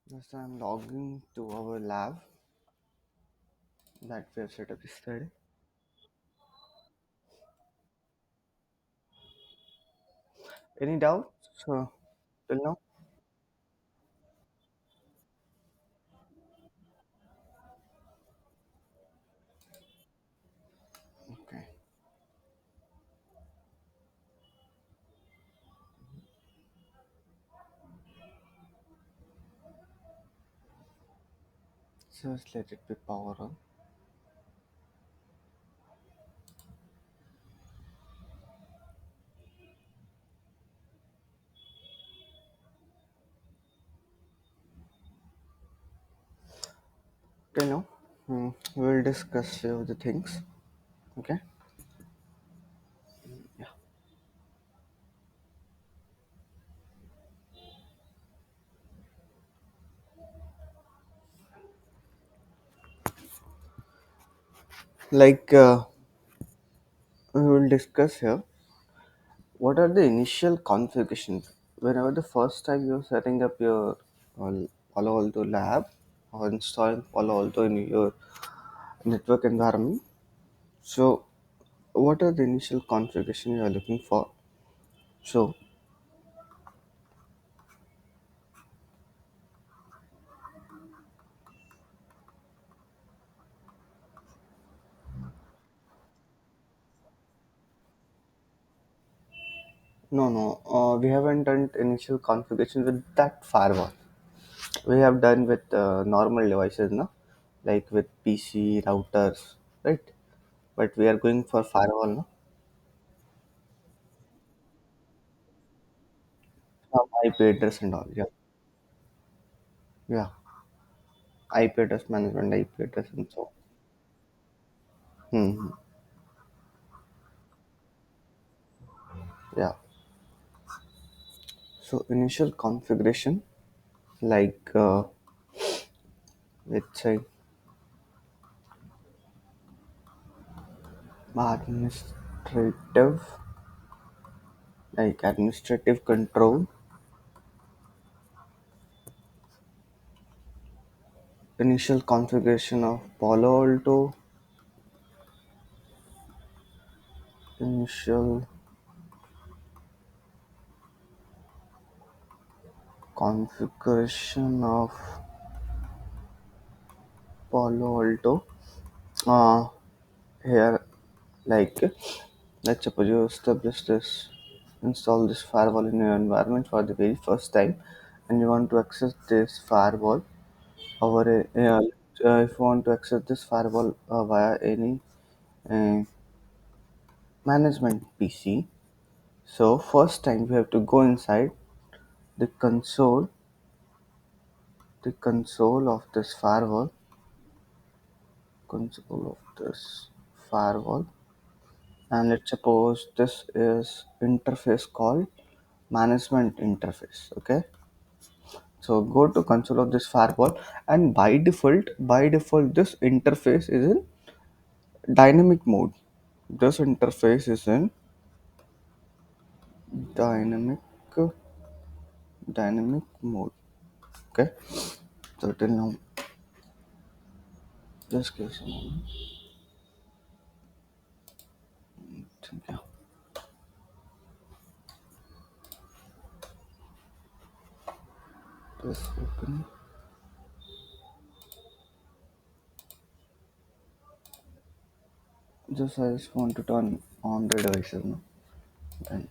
Yes, I'm logging to our lab that we have set up yesterday. Any doubts? So, till now? Okay. So, just let it be power on. Till now, we'll discuss few of the things. Okay. Yeah. Like, we will discuss here what are the initial configurations. Whenever the first time you're setting up your uh, Palo Alto lab or installing Palo Alto in your network environment. So, what are the initial configuration you are looking for? So, no, no, we haven't done initial configuration with that firewall. We have done with normal devices, no, like with PC routers, right? But we are going for firewall, no. Some IP address and all, yeah, yeah, IP address management, IP address, and so on. Yeah. So initial configuration, like let's say administrative, like administrative control, initial configuration of Palo Alto, initial configuration of Palo Alto. Uh, Here, like, let's suppose you establish this, install this firewall in your environment for the very first time, and you want to access this firewall over if you want to access this firewall via any uh, management PC. So first time we have to go inside the console of this firewall, and let's suppose this is interface called management interface. Okay, so go to console of this firewall, and by default this interface is in dynamic mode. This interface is in dynamic dynamic mode. Okay, so till now, just give some moment. Yeah, just open. I just want to turn on the devices now. Then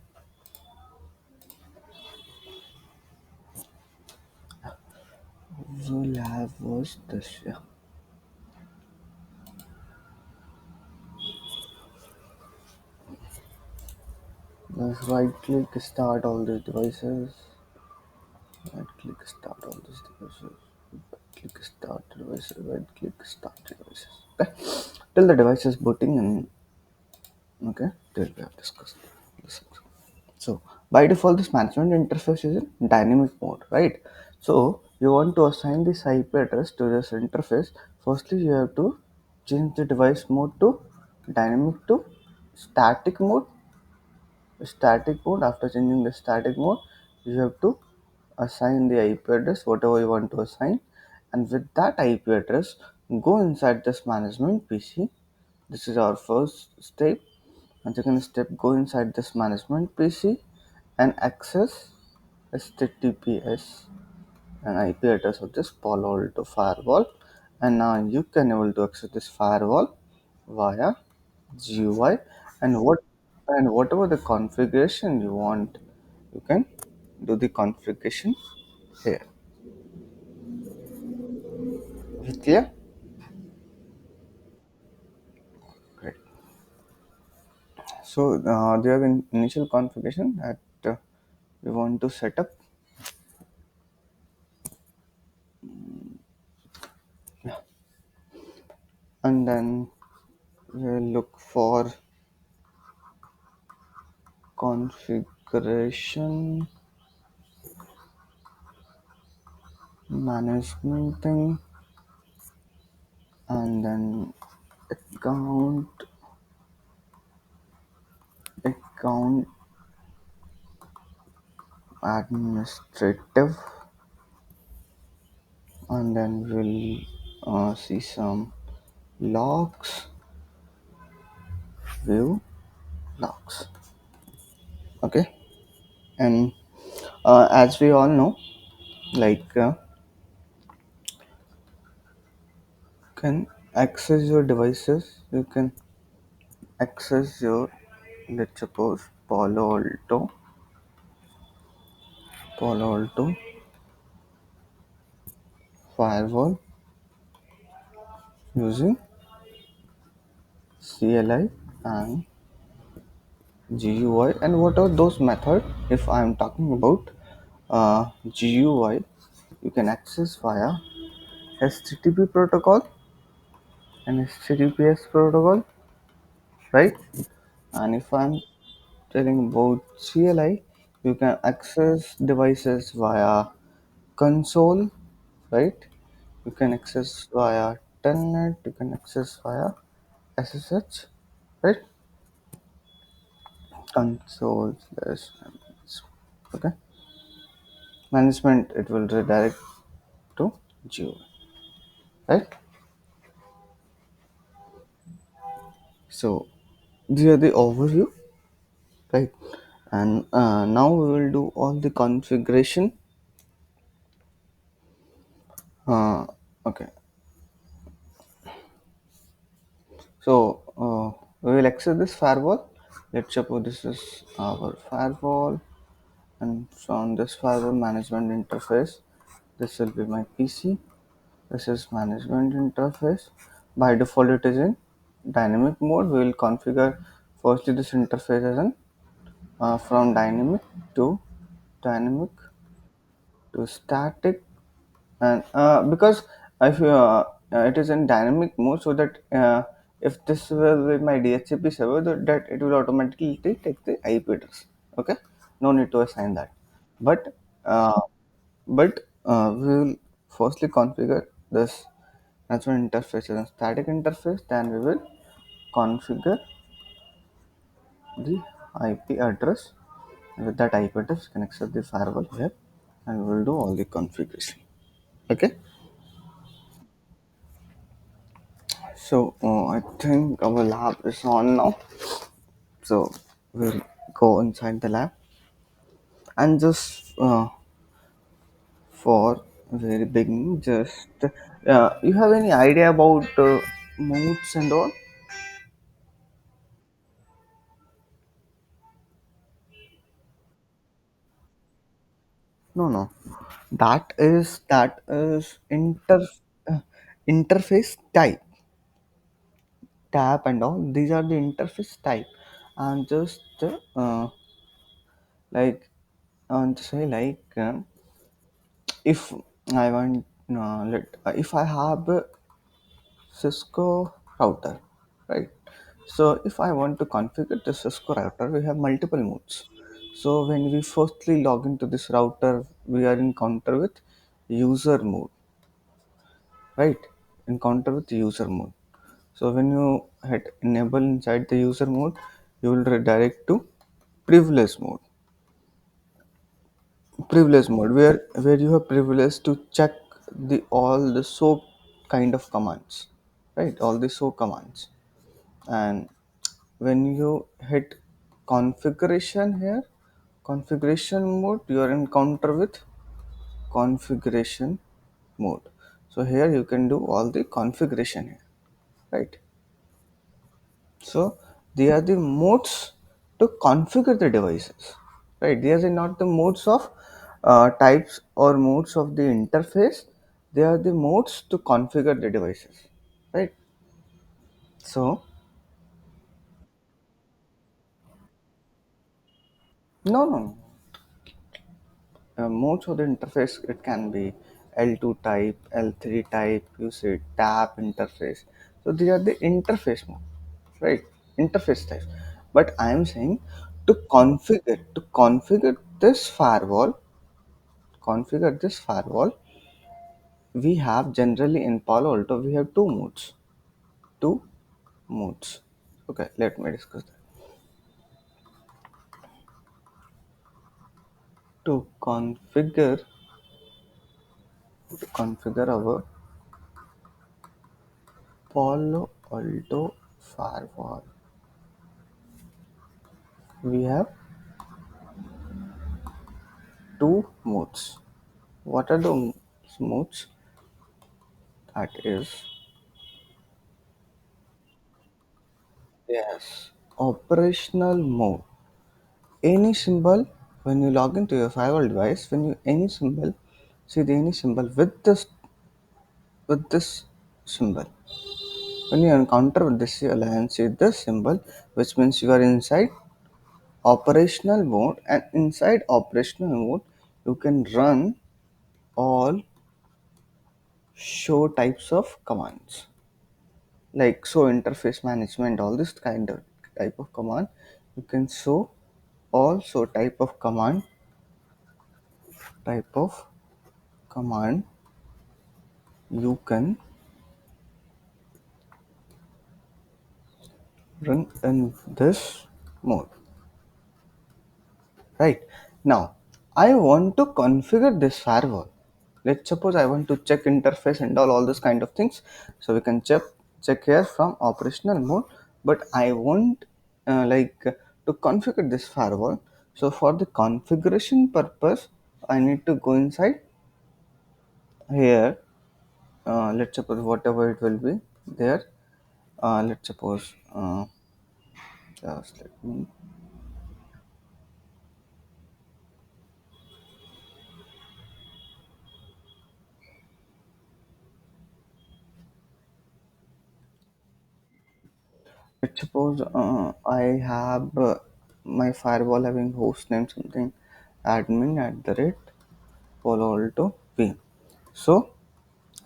the lab was this. Yeah, just right click start all the devices. Right click start all these devices. Right click start devices. Right click start devices. Okay, till the device is booting, and okay, till we have discussed this. So by default, this management interface is in dynamic mode, right? So you want to assign this IP address to this interface. Firstly, you have to change the device mode to dynamic to static mode. Static mode. After changing the static mode, you have to assign the IP address, whatever you want to assign, and with that IP address, go inside this management PC. This is our first step. And second step, go inside this management PC and access HTTPS and IP address of this Palo Alto firewall. And now you can able to access this firewall via GUI, and whatever the configuration you want, you can do the configuration here. Is it clear? Great. So do you have an initial configuration that you want to set up? And then we'll look for configuration management thing, and then account account administrative, and then we'll see some logs, view logs. Okay. And as we all know, like can access your devices, you can access your, let's suppose, Palo Alto firewall using CLI and GUI. And what are those methods? If I'm talking about GUI, you can access via HTTP protocol and HTTPS protocol, right? And if I'm telling about CLI, you can access devices via console, right? You can access via telnet, you can access via SSH, right? Console slash okay. Management, it will redirect to GUI, right? So these are the overview, right? And now we will do all the configuration. Okay. So we will access this firewall. Let's suppose this is our firewall, and from this firewall management interface, this will be my PC. This is management interface. By default, it is in dynamic mode. We will configure firstly this interface as an from to dynamic to static, and because if it is in dynamic mode, so that if this will be my DHCP server, that it will automatically take the IP address. Okay, no need to assign that. But uh, we will firstly configure this natural interface as a static interface. Then we will configure the IP address. With that IP address, you can access the firewall here, and we will do all the configuration. Okay. So I think our lab is on now. So we'll go inside the lab, and just for very beginning, just you have any idea about modes and all? No, no. That is uh, interface type, tab and all. These are the interface type, and just like say like if I want if I have Cisco router, right? So if I want to configure the Cisco router, we have multiple modes. So when we firstly log into this router, we are encounter with user mode, right? Encounter with user mode. So when you hit enable inside the user mode, you will redirect to privilege mode. privilege mode, where you have privilege to check the all the soap kind of commands, right? All the soap commands. And when you hit configuration here, configuration mode, you are encounter with configuration mode. So here you can do all the configuration here, right? So they are the modes to configure the devices, right? These are not the modes of types or modes of the interface. They are the modes to configure the devices, right? So no. Modes of the interface, it can be L2 type, L3 type. You say tap interface. So these are the interface mode, right? Interface types. But I am saying to configure this firewall, we have generally in Palo Alto we have two modes. Okay, let me discuss that. To configure our Palo Alto firewall, we have two modes. What are the modes? That is, yes, operational mode. Any symbol when you log into your firewall device, when you any symbol, see the any symbol with this symbol. When you encounter with this alliance, see this symbol, which means you are inside operational mode, and inside operational mode, you can run all show types of commands, like show interface management, all this kind of type of command. You can show also type of command you can run in this mode, right? Now I want to configure this firewall. Let's suppose I want to check interface and all this kind of things. So we can check here from operational mode, but I want to configure this firewall. So for the configuration purpose, I need to go inside here. Let's suppose whatever it will be there. Let's suppose just let me. Let's suppose I have my firewall having host name something admin at the rate Palo Alto P. So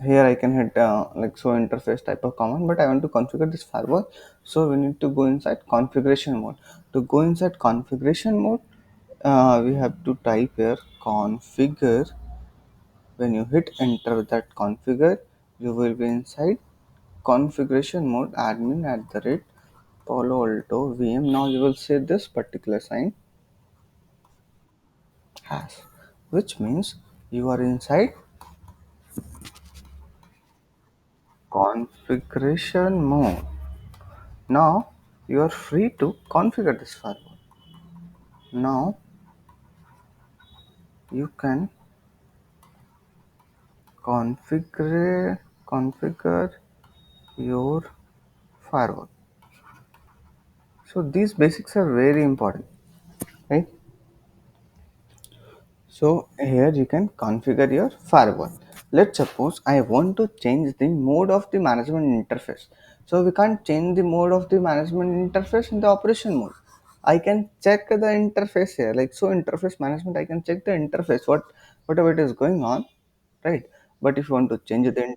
here I can hit like show interface type of command, but I want to configure this firewall. So we need to go inside configuration mode. To go inside configuration mode, we have to type here configure. When you hit enter with that configure, you will be inside configuration mode admin at the rate Palo Alto VM. Now you will see this particular sign has, which means you are inside configuration mode. Now you are free to configure this firewall. Now you can configure your firewall. So these basics are very important, right? So here you can configure your firewall. Let's suppose I want to change the mode of the management interface. So we can't change the mode of the management interface in the operation mode. I can check the interface here, like so interface management. I can check the interface, whatever it is going on, right? But if you want to change the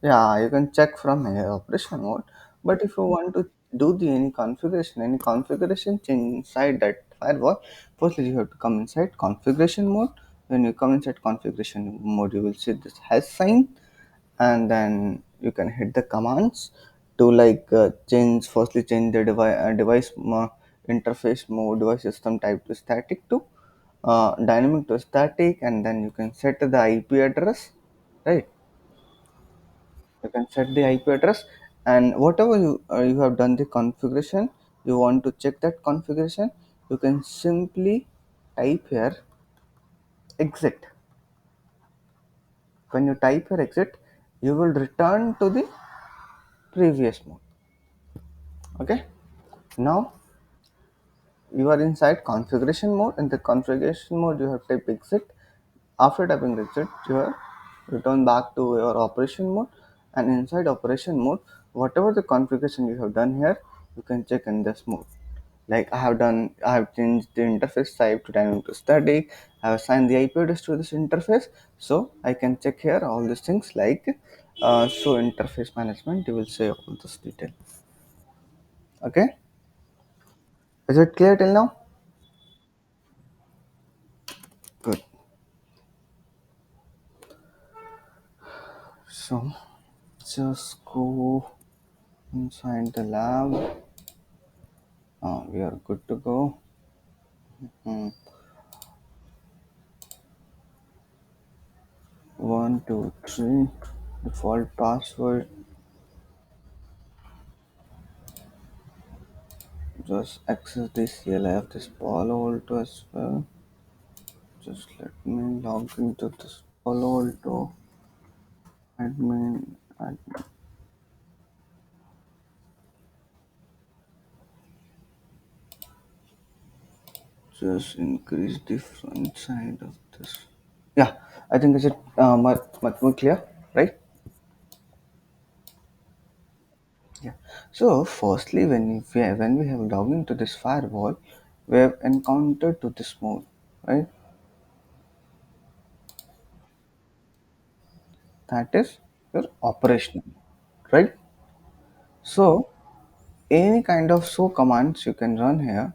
yeah, you can check from here operation mode. But if you want to do the any configuration change inside that firewall, firstly you have to come inside configuration mode. When you come inside configuration mode, you will see this hash sign, and then you can hit the commands to change the device interface mode, device system type to static to dynamic to static, and then you can set the IP address, right? You can set the IP address, and whatever you have done the configuration, you want to check that configuration, you can simply type here exit. When you type here exit, you will return to the previous mode. Okay, now you are inside configuration mode. In the configuration mode, you have type exit. After typing exit, you have return back to your operation mode, and inside operation mode, whatever the configuration you have done here, you can check in this mode. Like I have changed the interface type to dynamic to static. I have assigned the IP address to this interface, so I can check here all these things like show interface management. You will say all this detail. Okay, is it clear till now? Good. So just go inside the lab. We are good to go. Hmm. 123 default password. Just access this CLI this Palo Alto as well. Just let me log into this Palo Alto admin. Just increase the front side of this. Yeah, I think is it much more clear, right? Yeah. So firstly, when we have logged into this firewall, we have encountered to this mode, right? That is your operational, right? So any kind of show commands you can run here.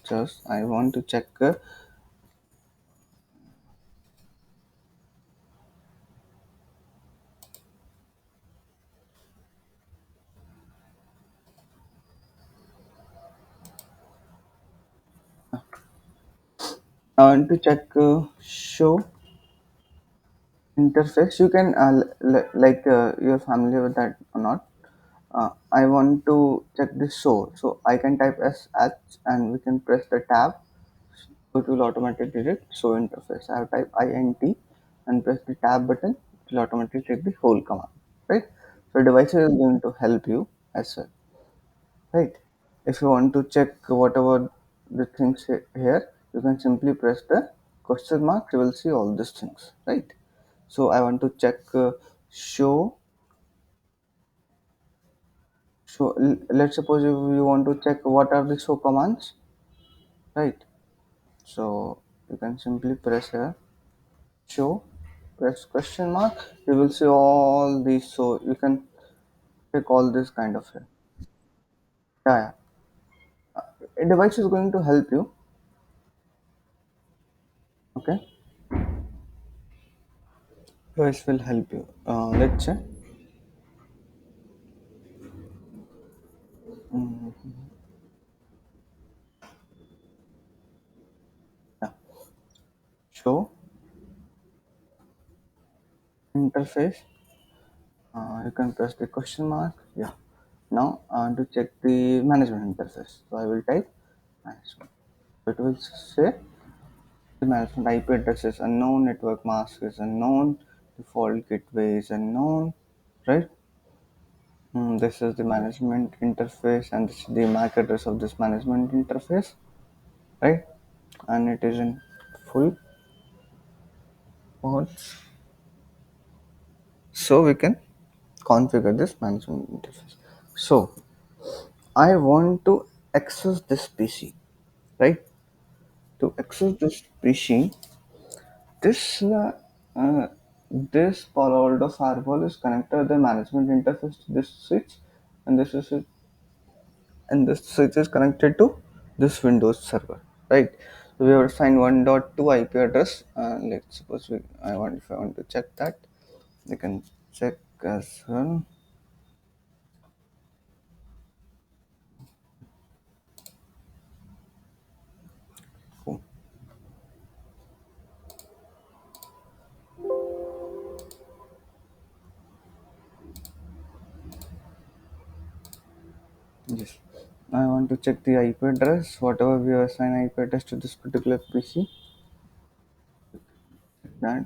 Just I want to check I want to check show interface. You can like you're familiar with that or not. I want to check this show, so I can type sh and we can press the tab. So it will automatically detect show interface. I have type int and press the tab button. It will automatically take the whole command, right? So device is going to help you as well, right? If you want to check whatever the things here, you can simply press the question mark. You will see all these things, right? So I want to check show. So let's suppose if you want to check what are the show commands, right? So you can simply press here show, press question mark. You will see all these. So you can check all this kind of here. Yeah, yeah. A device is going to help you. Okay, device will help you. Let's say yeah, show interface. You can press the question mark. Yeah. Now to check the management interface. So I will type management. It will say the management IP address is unknown, network mask is unknown, default gateway is unknown, right? This is the management interface, and this is the MAC address of this management interface, right? And it is in full modes. So we can configure this management interface. So I want to access this PC, right? To access this PC, this uh, this Palo Alto firewall is connected the management interface to this switch, and and this switch is connected to this Windows server, right? So we have assigned 1.2 IP address. Let's suppose if I want to check that, we can check as well. Cool. want to check the IP address, whatever we assign IP address to this particular PC. That.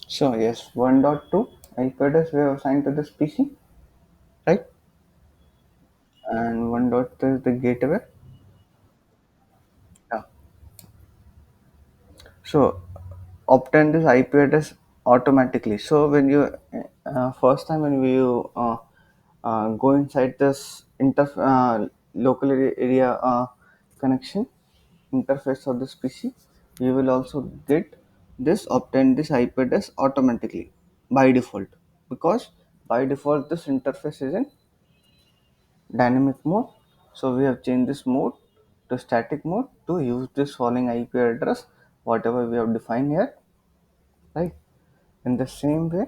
So yes, 1.2 IP address we have assigned to this PC, right? And 1.3 is the gateway. Yeah. So obtain this IP address automatically. So when you first time when you go inside this local area connection interface of this PC, you will also get this obtain this IP address automatically by default, because by default this interface is in dynamic mode. So we have changed this mode to static mode to use this following IP address whatever we have defined here, right? In the same way,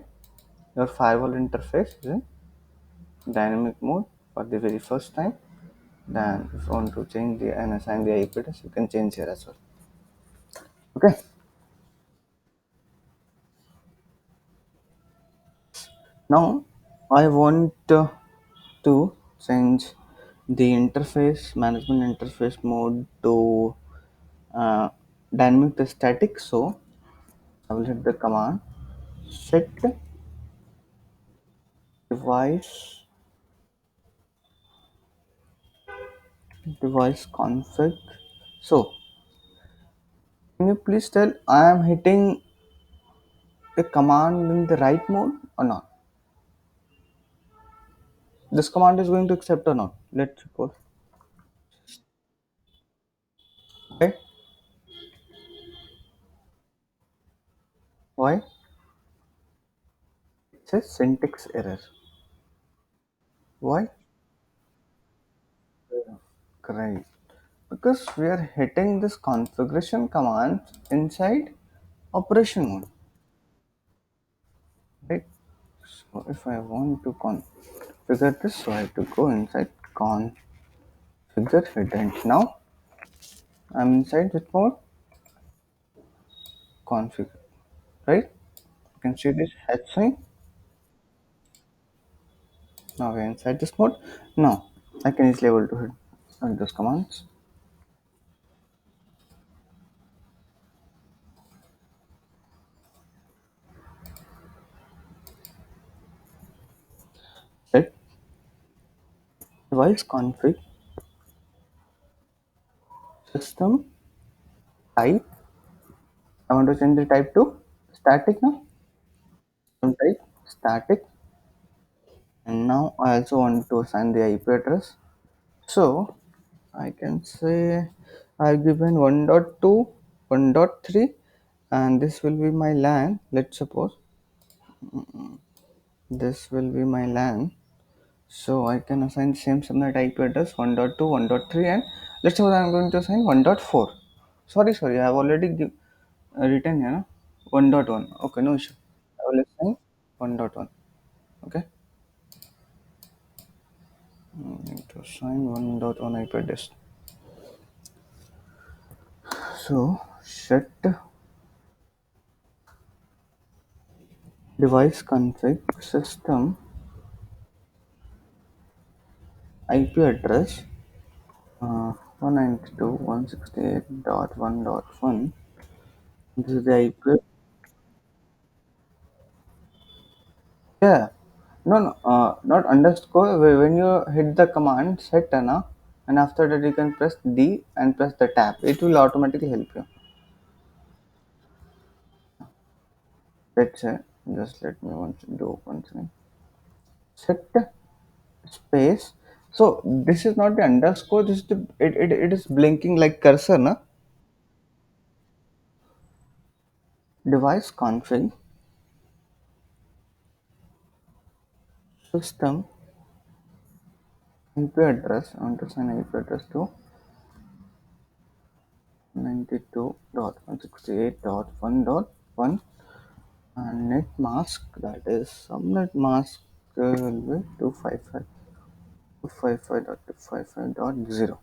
your firewall interface is in dynamic mode for the very first time. Then if you want to change the and assign the IP address, you can change here as well. Okay. Now I want to change the interface management interface mode to uh, dynamic to static. So I will hit the command set device config. So can you please tell I am hitting the command in the right mode or not? This command is going to accept or not? Let's suppose. Okay. Why? It says syntax error. Why? Correct. Because we are hitting this configuration command inside operation mode. Right? So if I want to configure this, so I have to go inside configure hidden. Now I'm inside which mode? Configure. Right? You can see this head sign. Now we're inside this mode. Now I can easily able to hit those commands. Set device config system type. I want to change the type to static now. System type static. And now I also want to assign the IP address. So I can say I've given 1.2, 1.3, and this will be my LAN. Let's suppose this will be my LAN. So I can assign same subnet IP address 1.2, 1.3, and let's suppose I'm going to assign 1.4. Sorry, I have already written here, no? 1.1. Okay, no issue. I will assign 1.1. Okay, need to assign 1.1 IP address. So set device config system IP address 192.168.1.1. This is the IP. Yeah, no, not underscore. When you hit the command set na, and after that you can press D and press the tab. It will automatically help you. Let's say, just let me once do once again. Set space. So this is not the underscore. This is it is blinking like cursor na. Device config system IP address. I want to send IP address to 92.168.1.1. and net mask, that is subnet mask will be 255 255.255.0,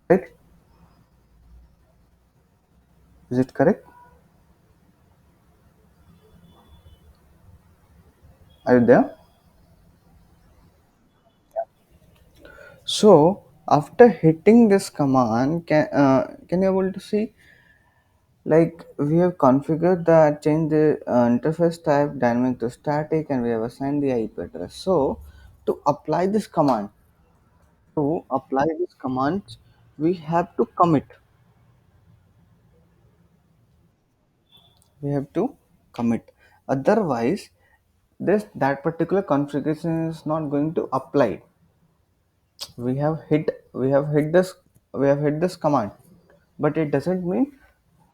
right? Is it correct? Are you there? So after hitting this command, can you able to see, like, we have configured the change the interface type dynamic to static, and we have assigned the IP address. So to apply this command, we have to commit. We have to commit. Otherwise, this that particular configuration is not going to apply. We have hit this command, but it doesn't mean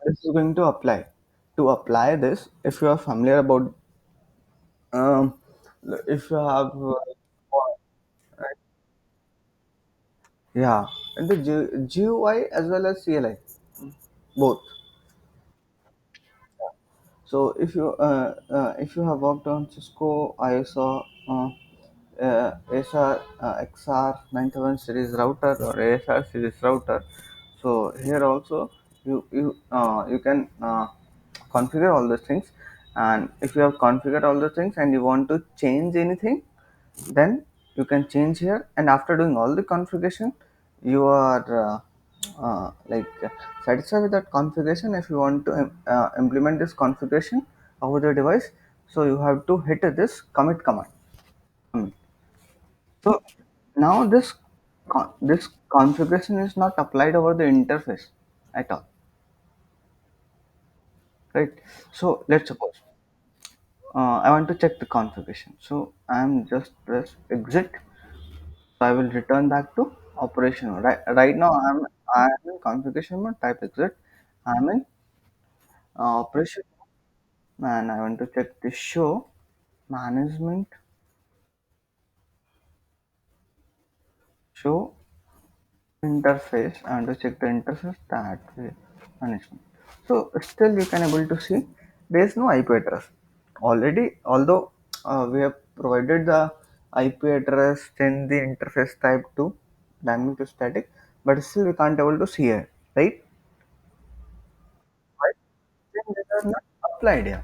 this is going to apply. To apply this, if you are familiar about, um, if you have, yeah, and the GUI as well as CLI, both. So if you have worked on Cisco ISO ASR XR 9001 series router or ASR series router, so here also you can configure all those things. And if you have configured all the things and you want to change anything, then you can change here. And after doing all the configuration, you are like satisfied with that configuration. If you want to implement this configuration over the device, so you have to hit this commit command. Commit. So now this configuration is not applied over the interface at all, right? So let's suppose I want to check the configuration. So I'm just press exit. So I will return back to operation mode. Right now I'm in configuration mode. Type exit. I'm in operation mode, and I want to check the show management, show interface. I want to check the interface that way management. So still you can able to see there is no IP address already. Although we have provided the IP address, then the interface type to dynamic to static, but still we can't able to see it, right? Right? Then they are not applied here.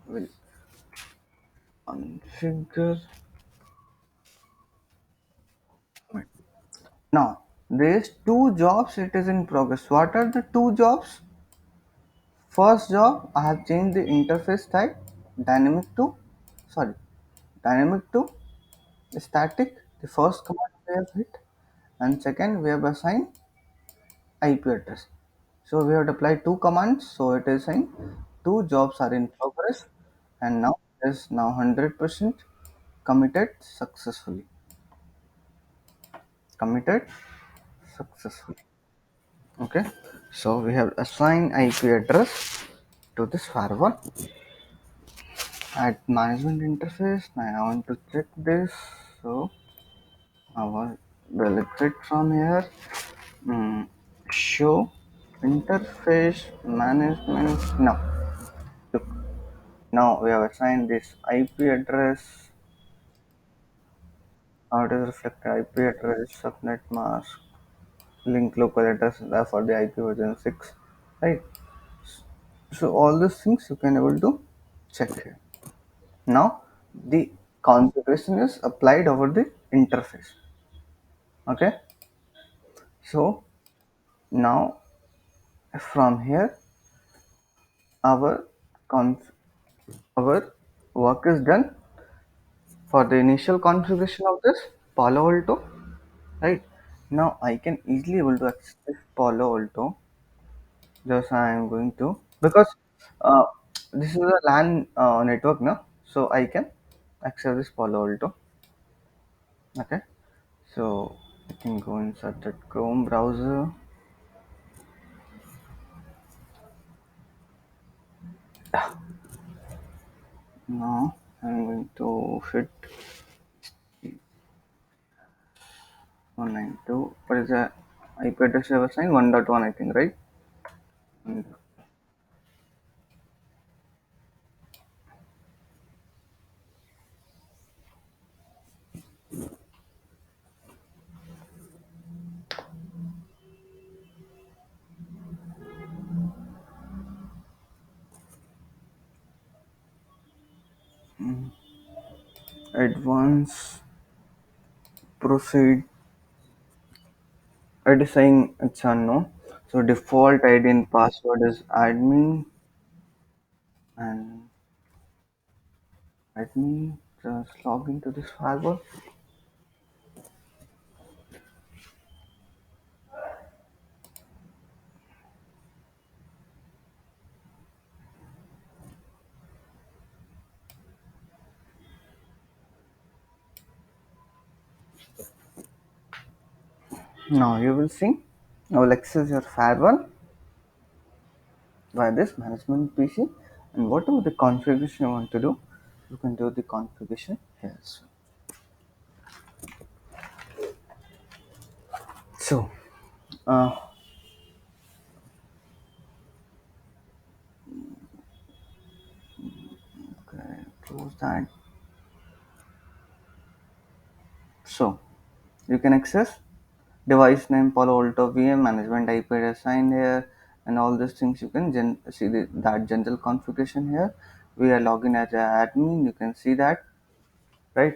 We'll configure. Now there's two jobs. It is in progress. What are the two jobs? First job, I have changed the interface type dynamic to, sorry, dynamic to static. The first command we have hit, and second we have assigned IP address. So we have to apply two commands. So it is saying two jobs are in progress, and now it is now 100% committed successfully. Committed successfully. Okay. So we have assigned IP address to this firewall at management interface. Now I want to check this. So I will exit from here. Show interface management. Now look, now we have assigned this IP address. How it is reflected IP address, subnet mask, link local address for the IP version 6, right? So all these things you can able to check here. Now the configuration is applied over the interface. Okay. So now from here our conf- our work is done for the initial configuration of this Palo Alto, right? Now I can easily able to access this Palo Alto. Just I am going to, because uh, this is a LAN network now, so I can access this Palo Alto. Okay, so I can go inside the Chrome browser. Now I'm going to hit 192. What is the IP address you have assigned? 1.1, I think, right? advance proceed. It is saying it's unknown. So default ID and password is admin, and let me just log into this firewall. Now you will see. I will access your firewall by this management PC, and whatever the configuration you want to do, you can do the configuration here. So, uh, okay, close that. So, you can access device name Palo Alto VM management IP assigned here, and all these things you can see that general configuration here. We are logging as an admin. You can see that, right?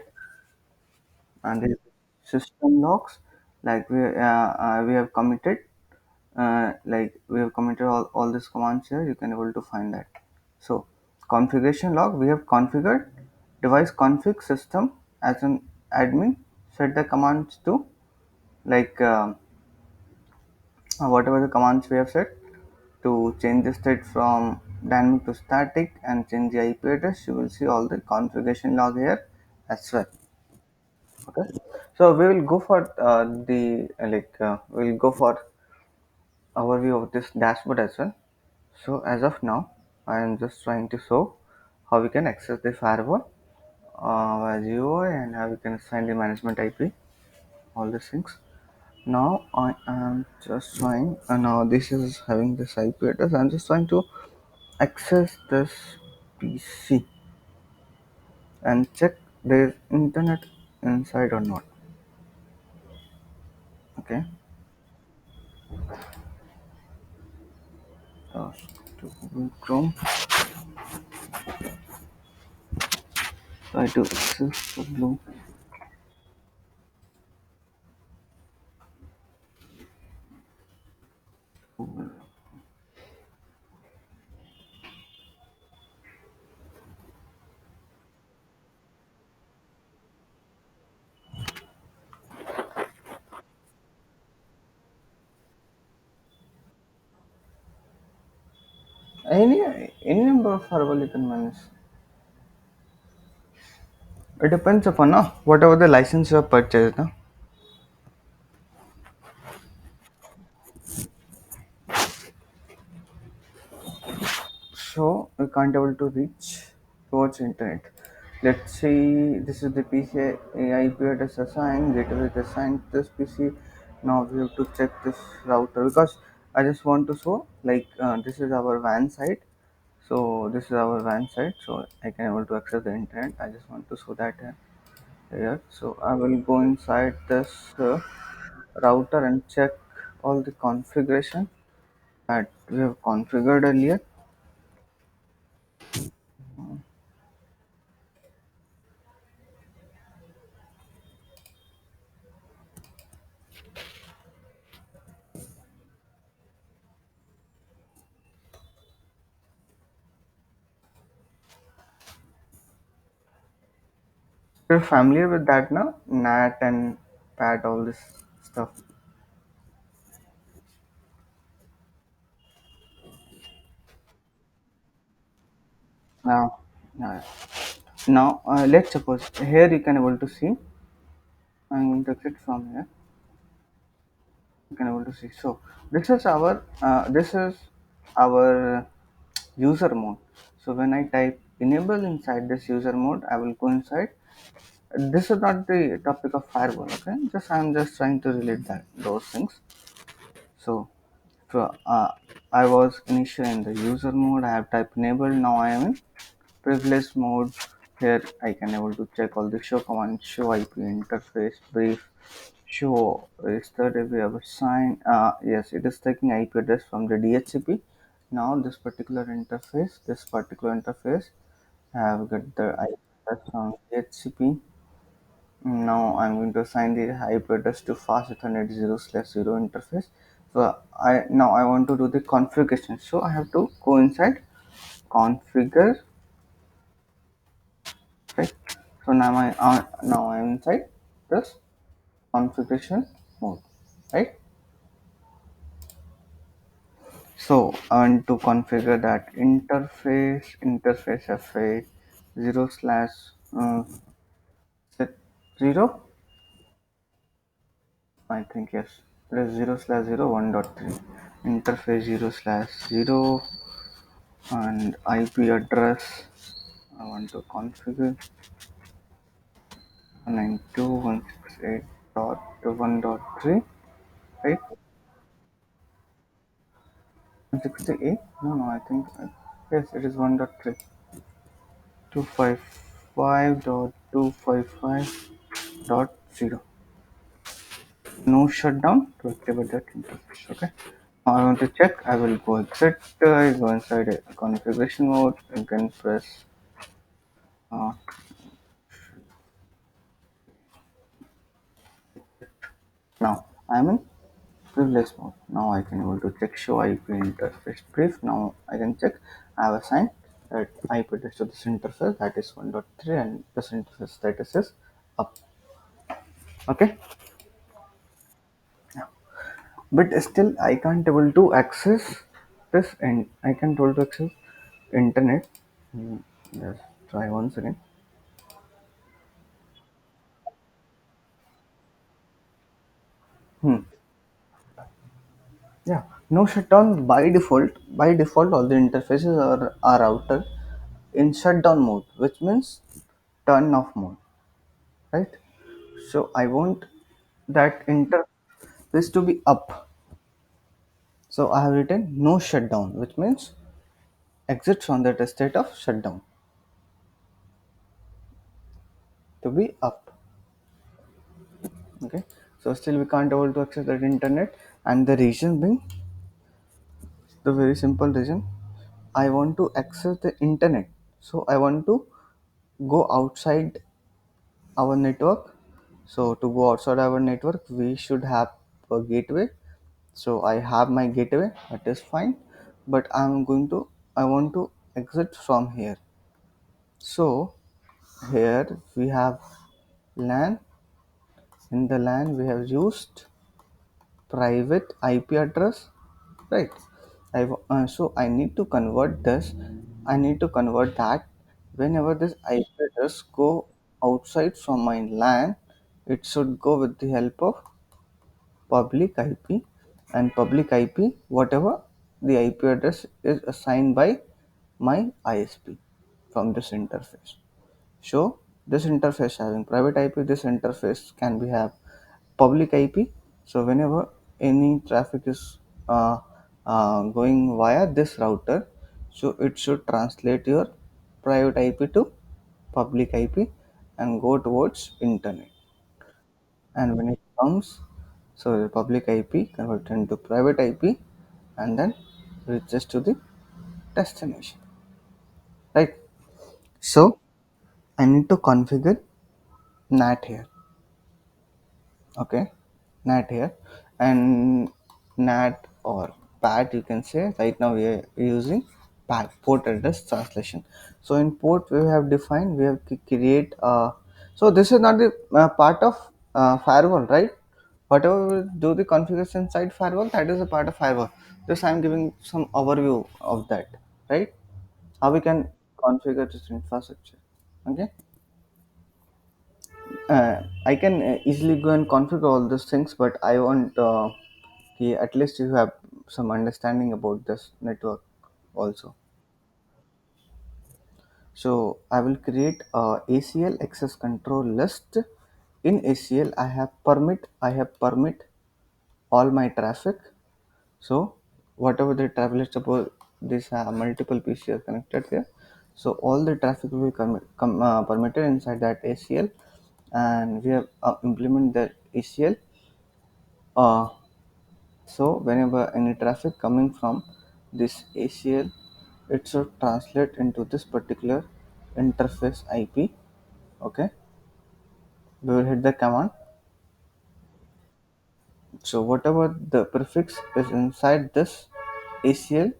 And the system logs, like we have committed, like we have committed all these commands here. You can able to find that. So configuration log, we have configured device config system as an admin. Set the commands to, like whatever the commands we have set to change the state from dynamic to static and change the IP address. You will see all the configuration log here as well. Okay, so we will go for the we'll go for overview of this dashboard as well. So as of now, I am just trying to show how we can access the firewall as UI, and how we can assign the management IP, all these things. Now I am just trying, now this is having this IP address. I'm just trying to access this PC and check there's internet inside or not. Okay, to Google Chrome, try to access the blue. Any number of firewall you can manage. It depends upon whatever the license you have purchased. So we can't able to reach towards internet. Let's see, this is the PC IP address assigned, gateway is assigned to this PC. Now we have to check this router, because I just want to show, like this is our WAN site. So this is our WAN site, so I can able to access the internet. I just want to show that here. So I will go inside this router and check all the configuration that we have configured earlier. You're familiar with that now? NAT and PAT, all this stuff. Now, now, let's suppose here you can able to see. I'm going to exit from here. You can able to see. So this is our user mode. So when I type enable inside this user mode, I will go inside. This is not the topic of firewall. Okay, just I'm just trying to relate that those things. So, I was initially in the user mode. I have typed enable. Now I am in privilege mode. Here I can able to check all the show commands, show IP interface, brief, show yesterday we have assigned. Yes, it is taking IP address from the DHCP. Now this particular interface, have got the IP. That's on HCP. Now I'm going to assign the IP address to fast Ethernet 0/0 interface. So I want to do the configuration. So I have to go inside configure, right? So now I'm inside this configuration mode, right? So I want to configure that interface FA 0 slash set 0. I think yes. It is 0/0 1.3 interface 0/0 and IP address. I want to configure 192.168.1.3, right? 168? No, I think yes, it is 1.3. 255.255.0. No shutdown to activate that interface. Okay. Now I want to check. I will go exit. I go inside a configuration mode. Again, press. Uh, Now I am in privilege mode. Now I can able to check show IP interface brief. Now I can check. I have assigned that IP address to this interface, that is 1.3, and this interface status is up. Okay. But still I can't able to access this, and I can't able to access internet. Let's try once again. Hmm. Yeah, no shutdown by default. By default, all the interfaces are routed in shutdown mode, which means turn off mode, right? So I want that interface to be up. So I have written no shutdown, which means exits from that state of shutdown to be up. Okay. So still we can't able to access that internet, and the reason being the very simple reason, I want to access the internet. So I want to go outside our network. So to go outside our network, we should have a gateway. So I have my gateway, that is fine. But I want to exit from here. So here we have LAN. In the LAN we have used private IP address, right? So I need to convert this. I need to convert that. Whenever this IP address go outside from my LAN, it should go with the help of public IP, and public IP whatever the IP address is assigned by my ISP from this interface. So this interface having private IP, this interface can be have public IP. So whenever any traffic is going via this router, so it should translate your private IP to public IP and go towards internet. And when it comes, so the public IP converted into private IP and then reaches to the destination, right? So I need to configure NAT here. Okay, NAT here, and NAT or PAT, you can say. Right now we are using PAT, port address translation. So in port we have defined, we have to create so this is not the part of firewall, right? Whatever we do the configuration side firewall, that is a part of firewall. Just I'm giving some overview of that, right? How we can configure this infrastructure. Okay. I can easily go and configure all these things, but I want at least you have some understanding about this network also. So I will create a ACL access control list. In ACL, I have permit all my traffic. So whatever the traffic, suppose this multiple PC are connected here. So all the traffic will be permitted inside that ACL, and we have implement that ACL. Uh, So whenever any traffic coming from this ACL, it should translate into this particular interface IP. Okay, we will hit the command. So whatever the prefix is inside this ACL,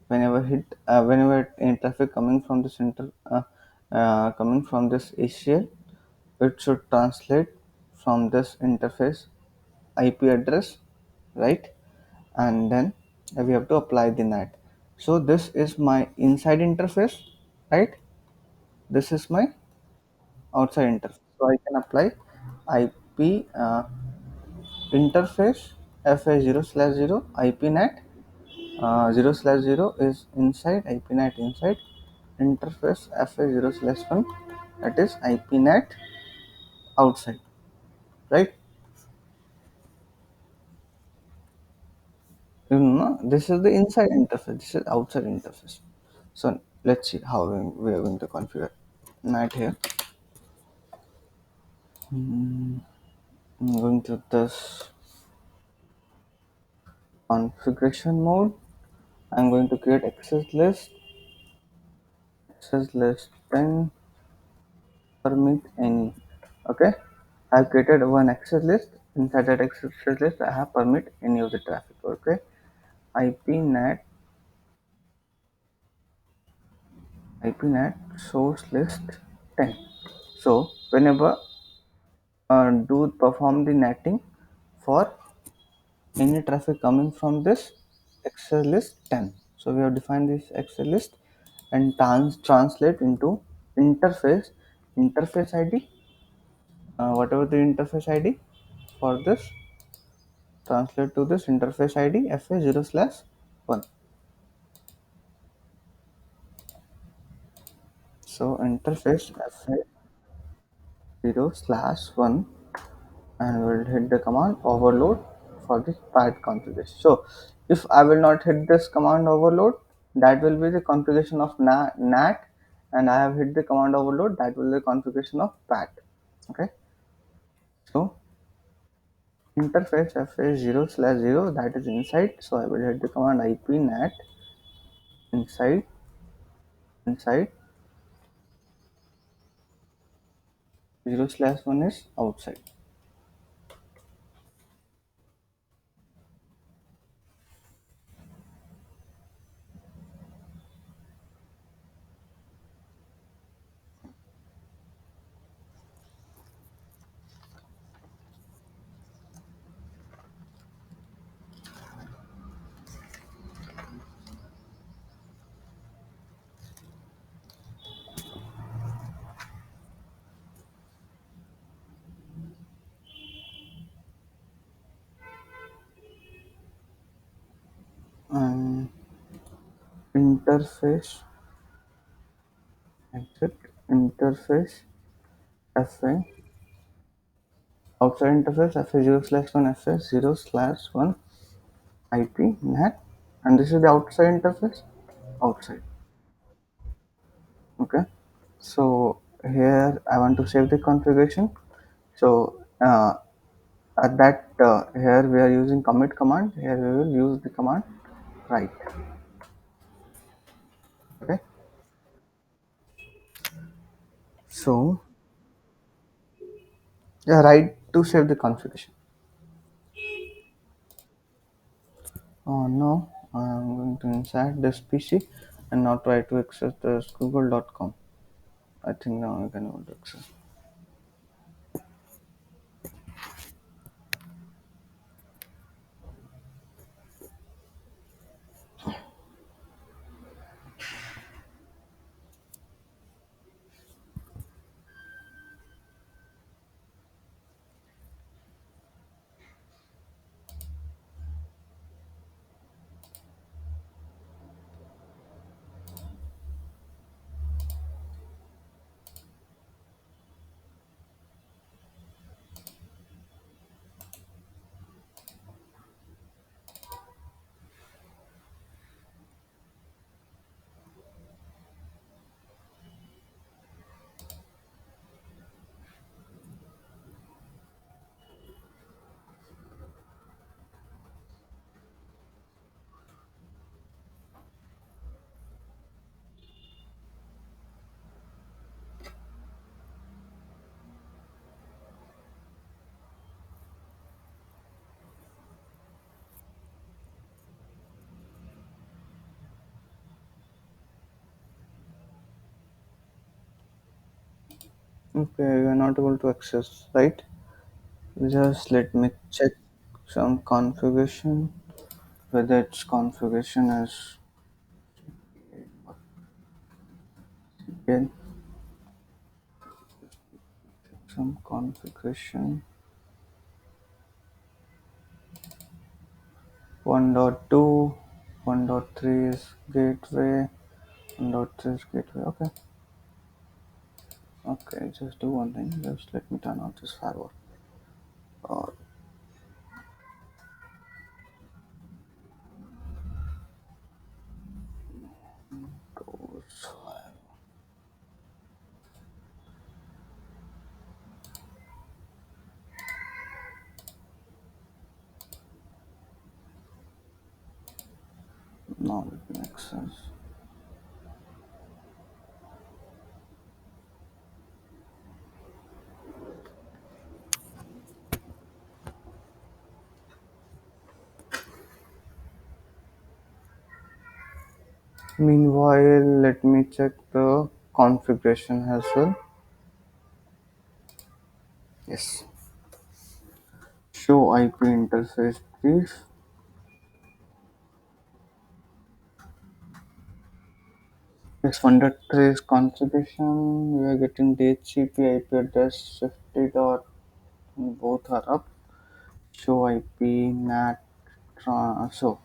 whenever in traffic coming from the center, coming from this ACL, it should translate from this interface IP address, right? And then we have to apply the NAT. So this is my inside interface, right? This is my outside interface. So I can apply IP interface FA0/0 IP NAT. 0/0 is inside, IP NAT inside, interface FA0/1, that is IP NAT outside, right? You know, this is the inside interface, this is outside interface. So let's see how we are going to configure NAT here. I'm going to this configuration mode. I'm going to create access list 10 permit any. Okay, I've created one access list. Inside that access list, I have permit any of the traffic. Okay, IP NAT source list 10. So whenever do perform the netting for any traffic coming from this access list 10. So we have defined this access list and translate into interface ID, whatever the interface ID for this, translate to this interface ID FA0/1. So interface FA0/1, and we'll hit the command overload for this part configuration. So if I will not hit this command overload, that will be the configuration of NAT, and I have hit the command overload, that will be the configuration of PAT. Okay, so interface FA0/0, that is inside, so I will hit the command IP NAT inside 0/1 is outside. And interface exit interface FA outside interface FA0/1 FA0/1 IP NAT, and this is the outside interface outside. Okay, so here I want to save the configuration. So at that here we are using commit command. Here we will use the command write. Okay, so yeah, write to save the configuration. Oh no, I'm going to insert this PC and now try to access this google.com. I think now I can able to access. Okay, you are not able to access, right? Just let me check some configuration, whether its configuration is again some configuration. 1.2, 1.3 is gateway, 1.3 is gateway. Okay, okay, just do one thing. Just let me turn off this firewall. Or goes now let me access. Meanwhile, let me check the configuration as well. Yes. Show IP interface brief. Yes, 1.3 is configuration. We are getting DHCP IP address 50 dot. Both are up. Show IP NAT. Show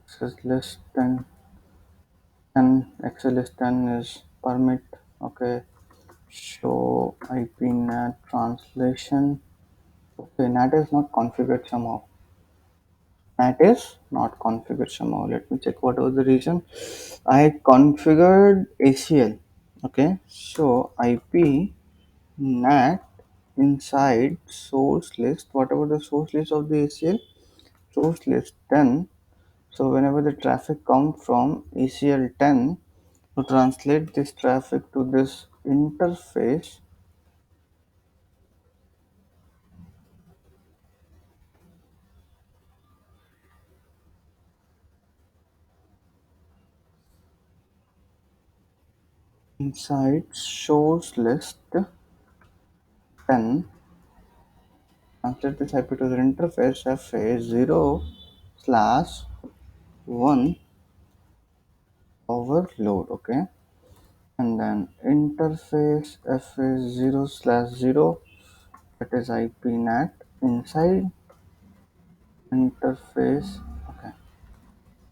access list 10 access list 10 is permit. Okay. Show IP NAT translation. Okay, NAT is not configured somehow. NAT is not configured somehow. Let me check what was the reason. I configured ACL. Okay, so IP NAT inside source list, whatever the source list of the ACL, source list 10. So whenever the traffic comes from ACL 10, to translate this traffic to this interface, inside source list 10, translate this IP to the interface FA 0 slash 1 overload. Okay, and then interface FA 0 slash 0, that is IP NAT inside interface. Okay,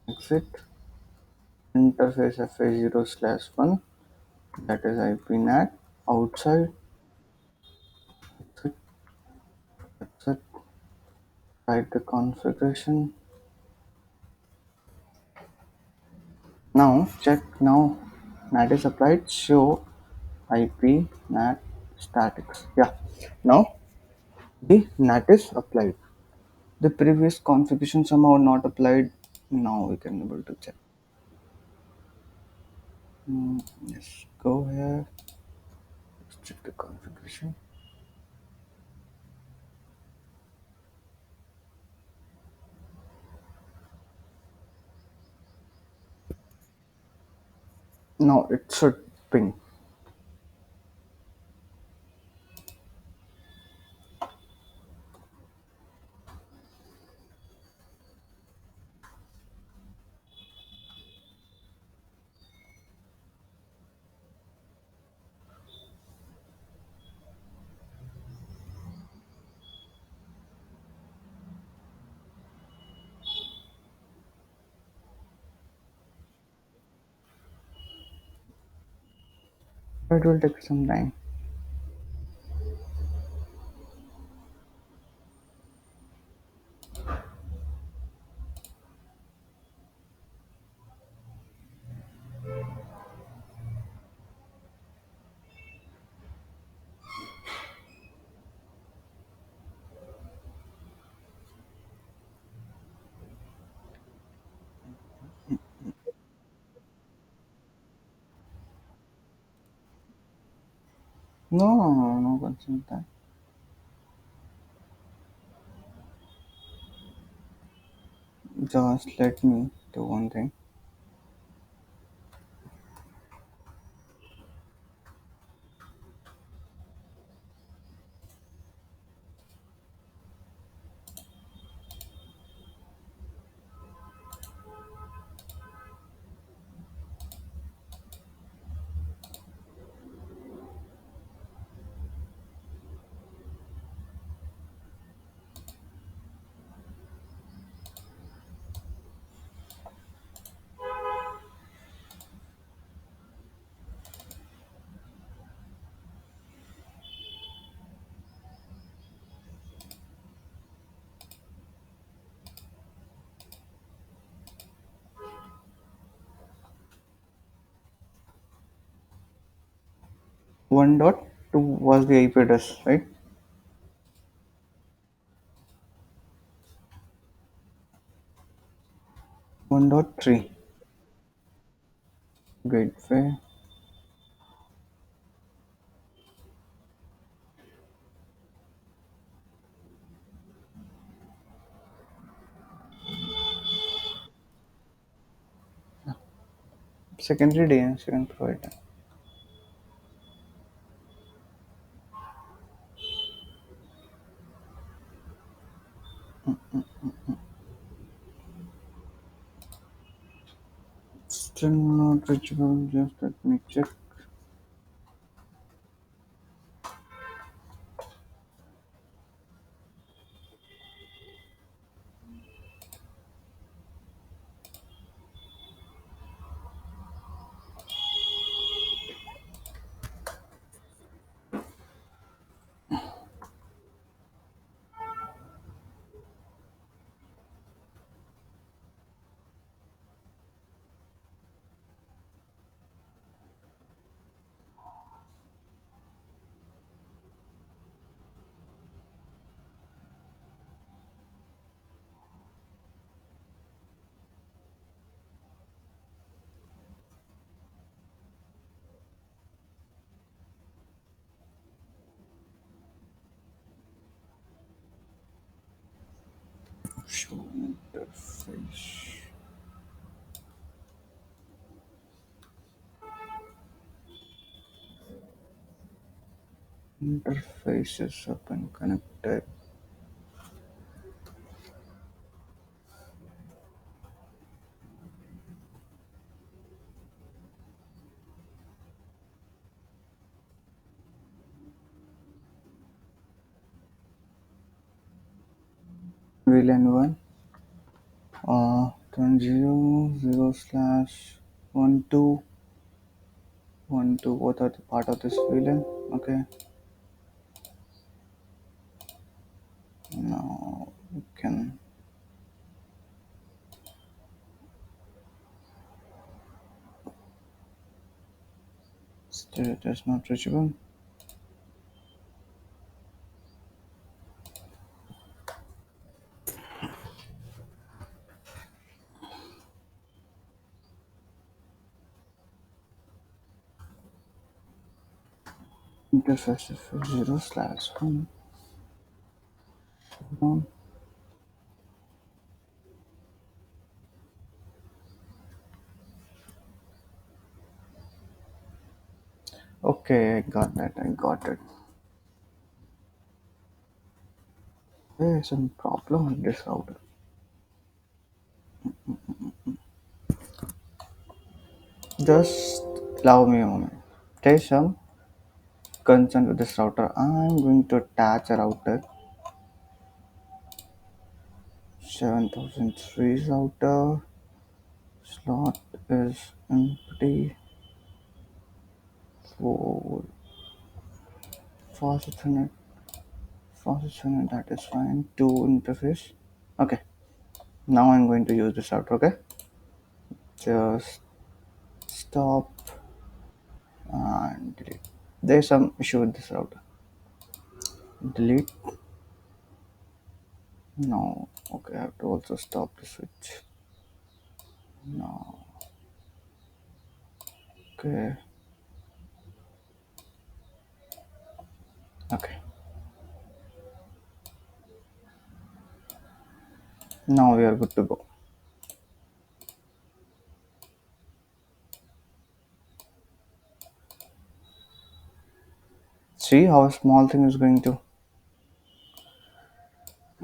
exit interface FA0 slash 1, that is IP NAT outside. Exit, exit, write the configuration. Now check. Now NAT is applied. Show IP NAT statics. Yeah. Now the NAT is applied. The previous configuration somehow not applied. Now we can able to check. Yes. Go here. Let's check the configuration. Now it should ping. It will take some time. No concern with that. Just let me do one thing. 1.2 was the IP address, right? 1.3 gateway. Secondary DNS you can provide. Still not reachable. Just let me check. Show interface. Interfaces up and connected. VLAN 1. 0 slash 1 2 1 2. What are the part of this VLAN? Okay. Now we can. Still it is not reachable. Interface 0 slash 1. Down. Okay, I got that. I got it. There is some problem with this router. Just allow me a moment. There's some concern with this router. I'm going to attach a router. 7003 router. Slot is empty. For fast Ethernet. Fast Ethernet, that is fine. Two interface. Okay. Now I'm going to use this router. Okay. Just stop and delete. There's some issue with this router. Delete. No. Okay, I have to also stop the switch. No. Okay. Okay. Now we are good to go. See how a small thing is going to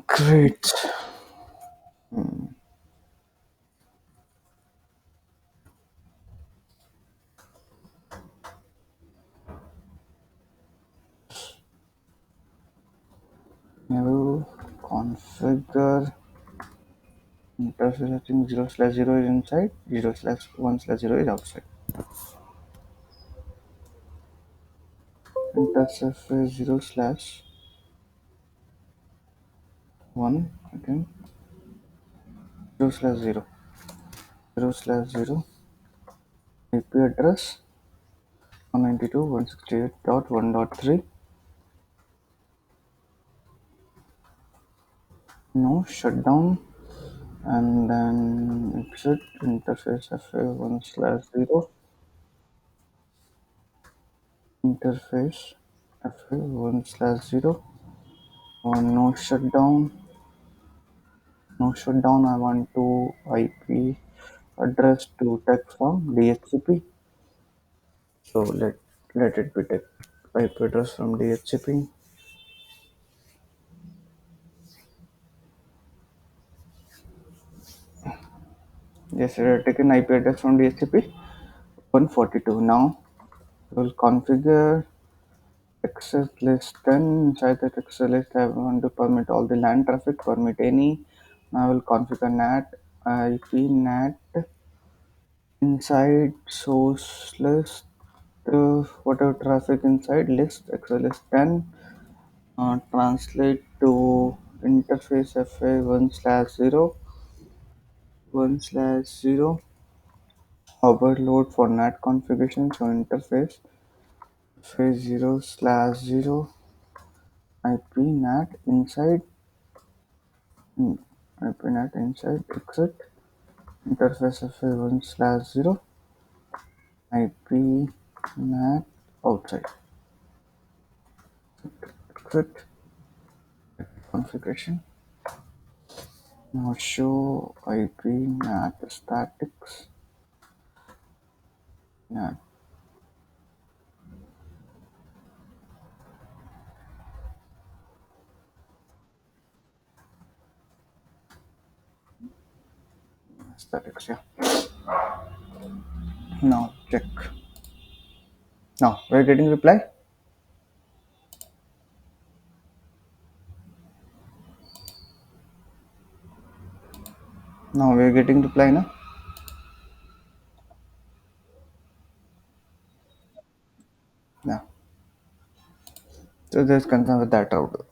create. New configure interface. I think 0 slash 0 is inside, 0 slash 1 slash 0 is outside. Interface 0 slash 1 again, 0 slash 0, 0 slash 0 IP address 192.168.1.3. No shutdown, and then exit interface FA1 slash 0. Interface FA1 slash 0. No shutdown. No shutdown. I want to IP address to text from DHCP. So let it be text IP address from DHCP. Yes, taken IP address from DHCP 142. Now we'll configure access list 10. Inside that access list, I want to permit all the LAN traffic, permit any. Now I will configure NAT, IP NAT inside source list, whatever traffic inside list, access list 10. Translate to interface FA 1 slash 0, 1 slash 0. Overload for NAT configuration, so interface FA 0 slash 0. IP NAT inside, IP NAT inside exit interface FA1 slash 0. IP NAT outside exit configuration. Now show IP NAT statics. NAT statics, yeah. Now check. Now we're getting reply. Now we're getting reply now. Yeah. So there's concern with that router.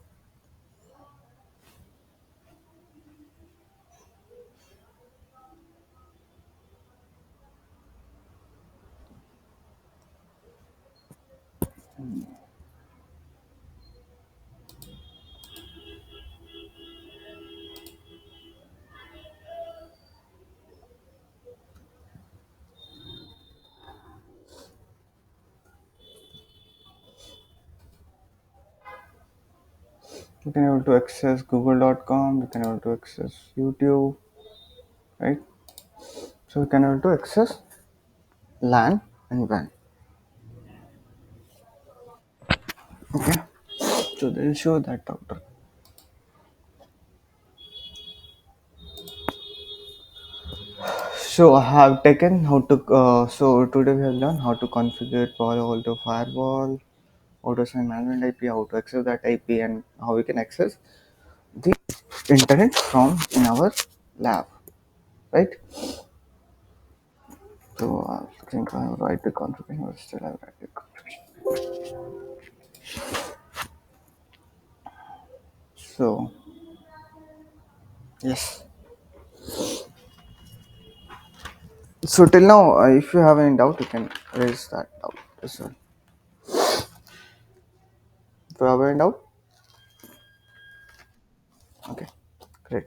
You can able to access google.com, you can able to access YouTube, right? So you can able to access LAN and WAN. Okay. So they'll show that router. So I have taken how to. So today we have learned how to configure Palo Alto Firewall, how to assign management IP, how to access that IP, and how we can access the internet from in our lab, right? So I think I have write the configuration, or still I have write the configuration. So yes. So till now, if you have any doubt, you can raise that doubt as well. If you have any doubt, okay, great.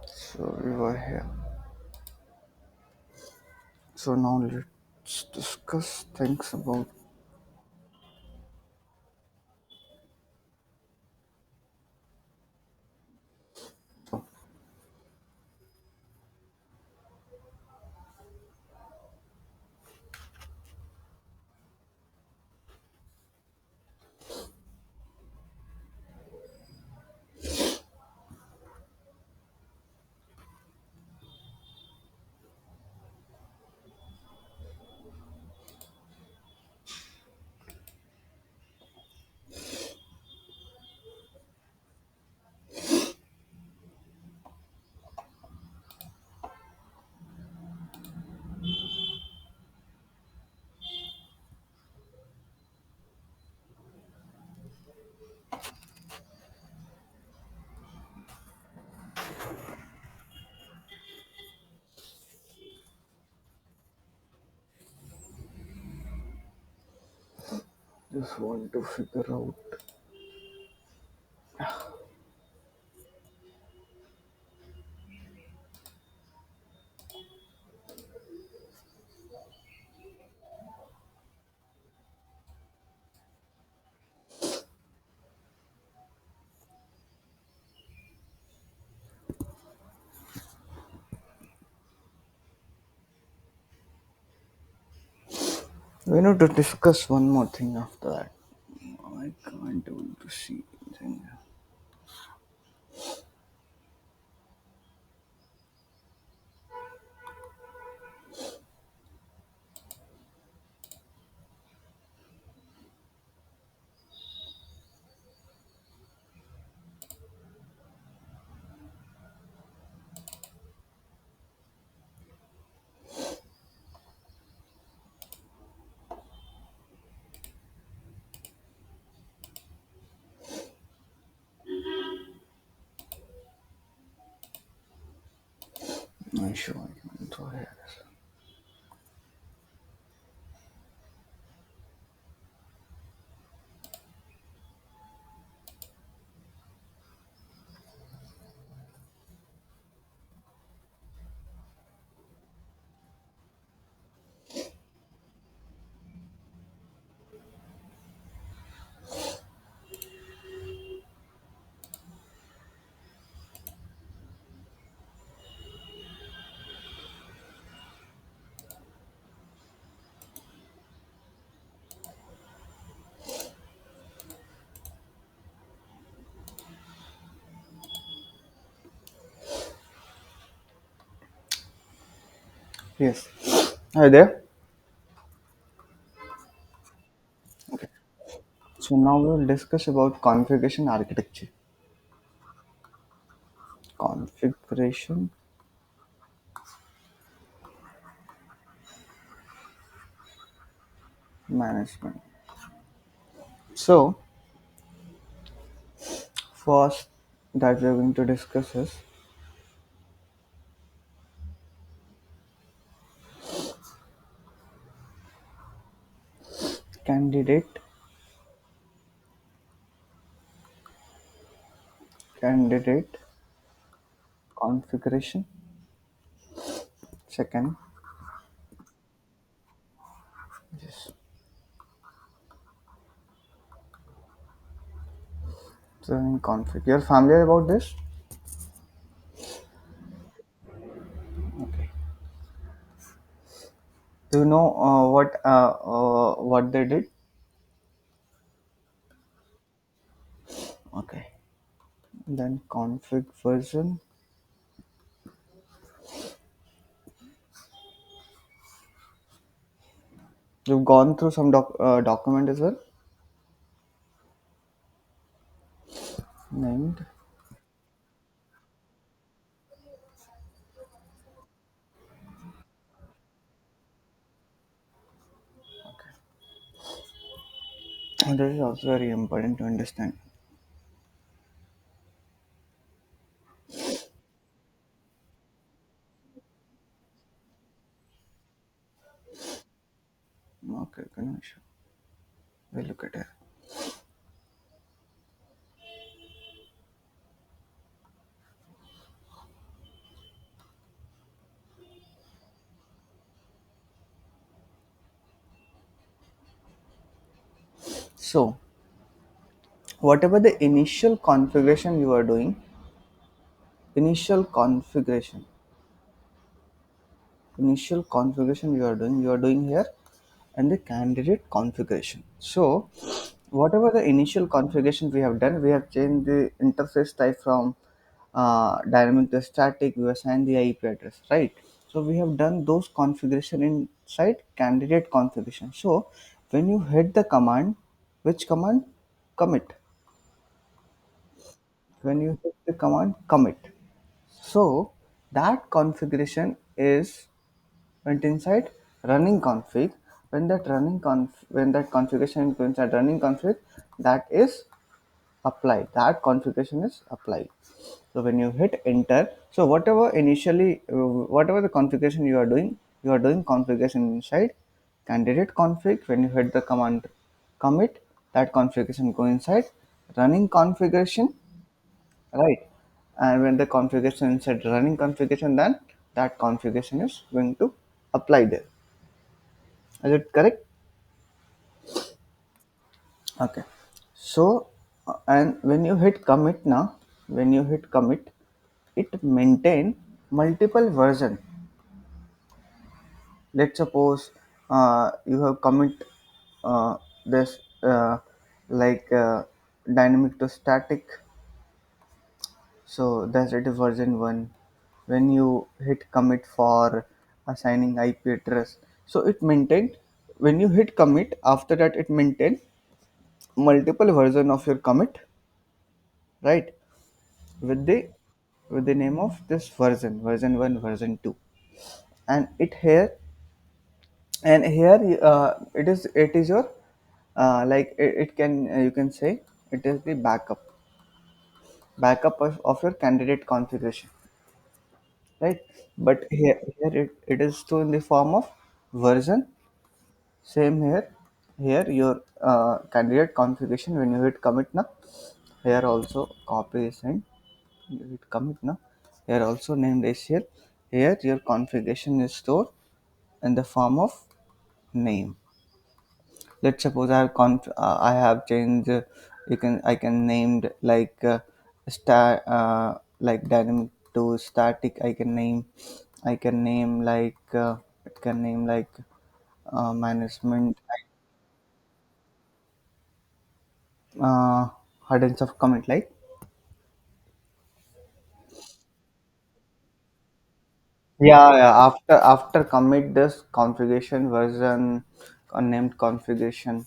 So we were here. So now let's discuss things about. Just want to figure out. We need to discuss one more thing after that. I can't able to see anything. I'm sure I can throw here. Yes. Hi there. Okay. So now we will discuss about configuration architecture. Configuration management. So first that we are going to discuss is candidate candidate configuration. Second, yes. Running config. You're familiar about this? Okay. Do you know what they did? Okay. Then config version. You've gone through some document as well. Named. And this is also very important to understand. Okay, Ganesh. We'll look at it. So, whatever the initial configuration, you are doing here, and the candidate configuration. So, whatever the initial configuration we have done, we have changed the interface type from dynamic to static. We assign the IP address, right? So we have done those configuration inside candidate configuration. So when you hit the command, which command? Commit. When you hit the command commit, so that configuration is went inside running config. When that configuration goes inside running config, that is applied. That configuration is applied. So when you hit enter, so whatever the configuration you are doing configuration inside candidate config. When you hit the command commit, that configuration go inside running configuration, right? And when the configuration inside running configuration, then that configuration is going to apply there. Is it correct? Okay. So, and when you hit commit now, when you hit commit, it maintain multiple version. Let's suppose you have commit this like dynamic to static. So that's it is version 1. When you hit commit for assigning IP address, so it maintained, when you hit commit, after that it maintain multiple version of your commit, right? With the name of this version 1, version 2. And it here, and here it is your like it can you can say it is the backup of your candidate configuration, right? But here it is still in the form of version. Same here your candidate configuration, when you hit commit now, here also copy is and you hit commit now, here also named is here your configuration is stored in the form of name. Let's suppose I have changed I can named like like dynamic to static. I can name like it can name like management hardens of commit, like yeah, after commit this configuration version named configuration,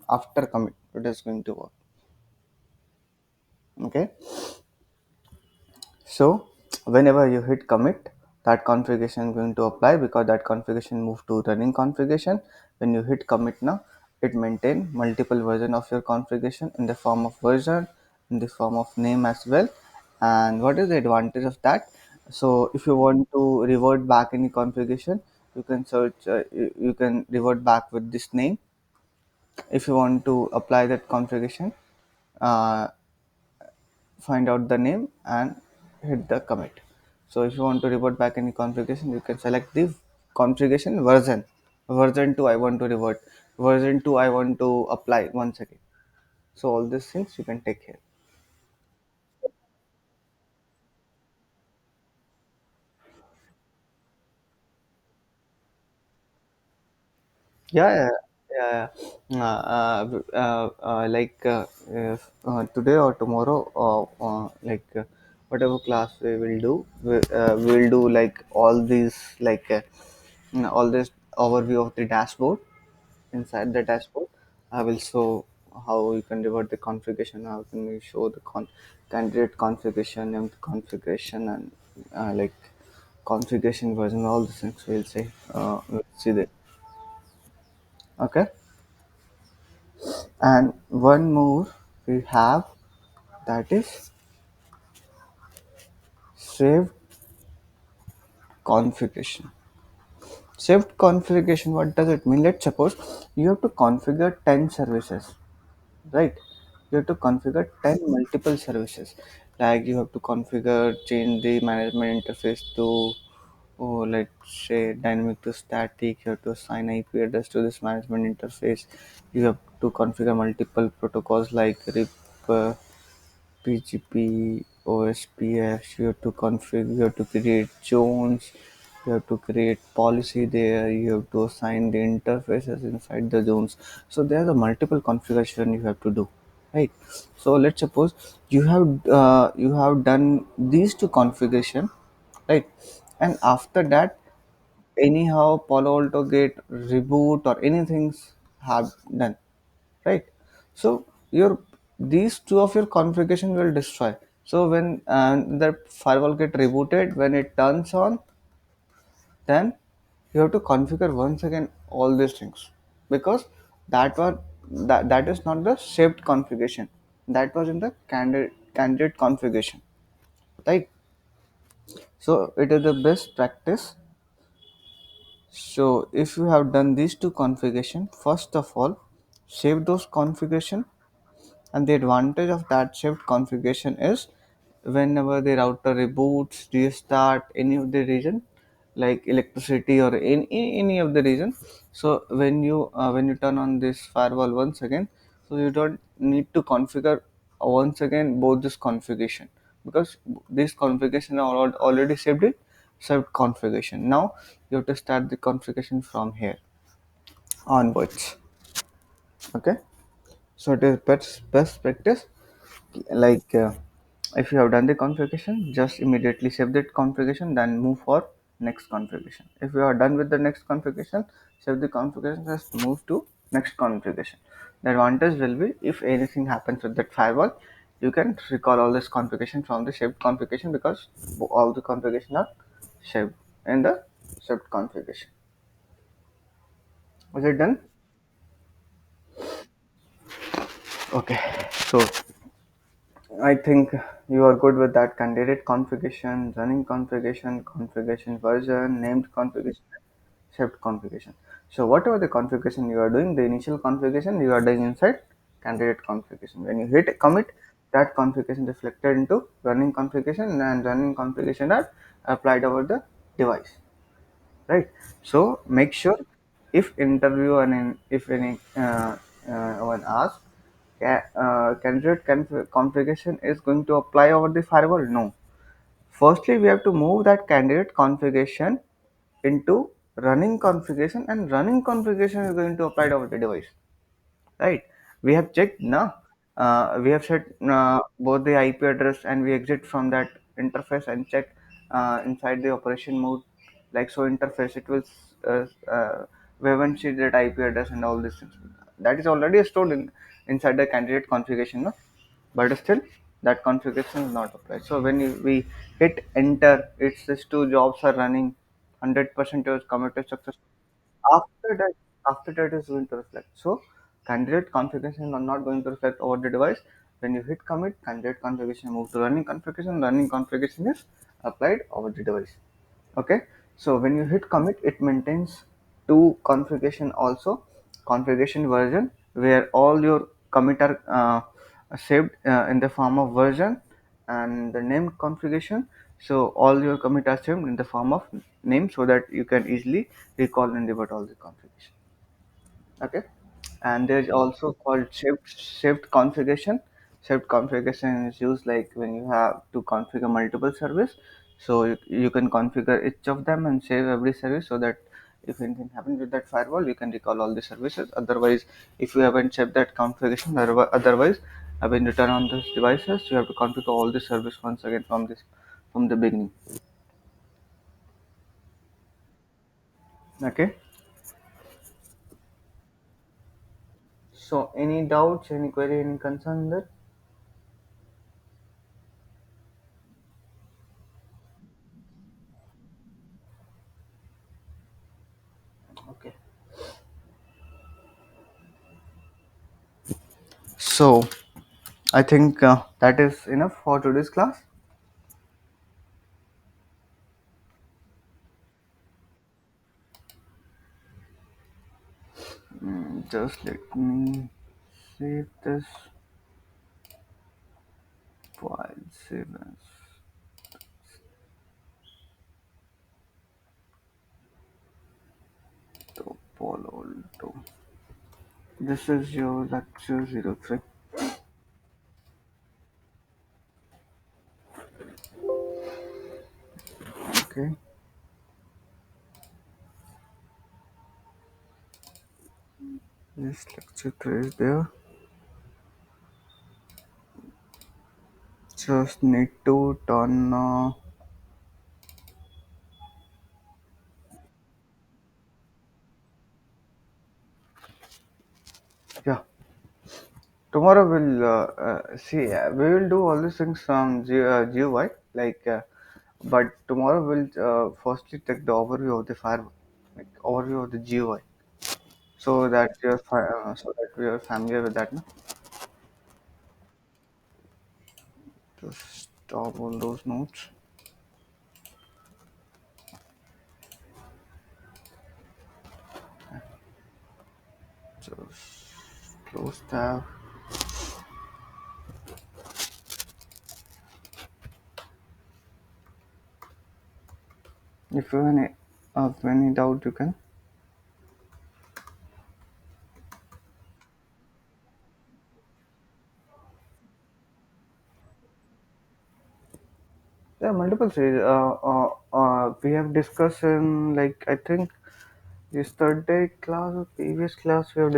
after commit it is going to work. Okay. So whenever you hit commit, that configuration is going to apply because that configuration moved to running configuration. When you hit commit now, it maintain multiple version of your configuration in the form of version, in the form of name as well. And what is the advantage of that? So if you want to revert back any configuration, you can search, you can revert back with this name. If you want to apply that configuration, uh, find out the name and hit the commit. So if you want to revert back any configuration, you can select the configuration version. Version 2 I want to revert. Version 2 I want to apply once again. So all these things you can take here. Yeah, yeah, yeah. Yeah. Like if, today or tomorrow, like whatever class we will do, we will do like all these like all this overview of the dashboard. Inside the dashboard, I will show how you can revert the configuration, how can you show the candidate configuration and configuration and like configuration version, all the things we'll say. We'll see that. Okay. And one more we have, that is saved configuration. Saved configuration, what does it mean? Let's suppose you have to configure 10 services, right? You have to configure 10 multiple services. Like you have to configure, change the management interface to, oh, let's say dynamic to static. You have to assign IP address to this management interface. You have to configure multiple protocols like RIP, PGP, OSPF. You have to configure, you have to create zones, you have to create policy there, you have to assign the interfaces inside the zones. So there are the multiple configuration you have to do, right? So let's suppose you have done these two configuration, right? And after that, anyhow Palo Alto get reboot or anything have done, right? So your these two of your configuration will destroy. So when the firewall get rebooted, when it turns on, then you have to configure once again all these things, because that is not the saved configuration, that was in the candidate configuration, right? So it is the best practice. So if you have done these two configuration, first of all save those configuration. And the advantage of that saved configuration is whenever the router reboots, restart any of the region, like electricity or any of the region. So when you turn on this firewall once again, so you don't need to configure once again both this configuration, because this configuration are already saved configuration. Now you have to start the configuration from here onwards. Okay, so it is best practice, like if you have done the configuration, just immediately save that configuration, then move for next configuration. If you are done with the next configuration, save the configuration, just move to next configuration. The advantage will be, if anything happens with that firewall, you can recall all this configuration from the saved configuration, because all the configuration are saved in the saved configuration. Was it done? Okay, so I think you are good with that: candidate configuration, running configuration, configuration version, named configuration, saved configuration. So whatever the configuration you are doing, the initial configuration you are doing inside candidate configuration. When you hit commit, that configuration reflected into running configuration, and running configuration are applied over the device, right? So make sure, if interview and if any one asks, candidate configuration is going to apply over the firewall? No. Firstly, we have to move that candidate configuration into running configuration, and running configuration is going to apply over the device, right? We have checked now. We have set both the IP address, and we exit from that interface and check inside the operation mode, like so interface. It will we haven't seen that IP address and all these things. That is already stored inside the candidate configuration, no? But still that configuration is not applied. So when we hit enter, it's these two jobs are running, 100% is committed success. After that after that is going to reflect. So candidate configuration are not going to reflect over the device. When you hit commit, candidate configuration move to running configuration. Running configuration is applied over the device. Okay, so when you hit commit, it maintains two configuration also: configuration version, where all your commit are saved in the form of version, and the name configuration, so all your commit are saved in the form of name, so that you can easily recall and revert all the configuration. Okay, and there's also called shift configuration. Shift configuration is used like when you have to configure multiple service, so you can configure each of them and save every service, so that if anything happens with that firewall, you can recall all the services. Otherwise, if you haven't saved that configuration, otherwise when you turn on those devices, you have to configure all the service once again from the beginning. Okay, so any doubts, any query, any concern there? Okay, so I think that is enough for today's class. Just let me save this file. Save as Palo Alto. This is your lecture 03. Okay, this lecture 3 is there. Just need to turn. Yeah, tomorrow we'll see. We will do all these things from GUI, like. But tomorrow we'll firstly take the overview of the firewall, like overview of the GUI, so that we are familiar with that. No? Just stop all those notes. Just close tab. If you have any doubt, you can. There are multiple series. We have discussed in, like, I think yesterday class or previous class we have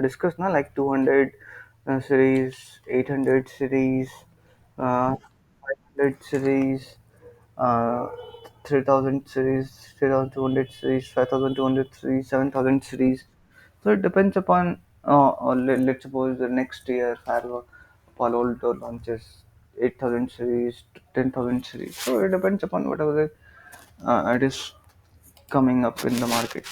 discussed now, like 200 series, 800 series, 500 series, uh, 3000 series, 3200 series, 5200 series, 7000 series. So it depends upon, let's suppose the next year Firewall Palo Alto launches 8000 series, 10,000 series. So it depends upon whatever it is coming up in the market.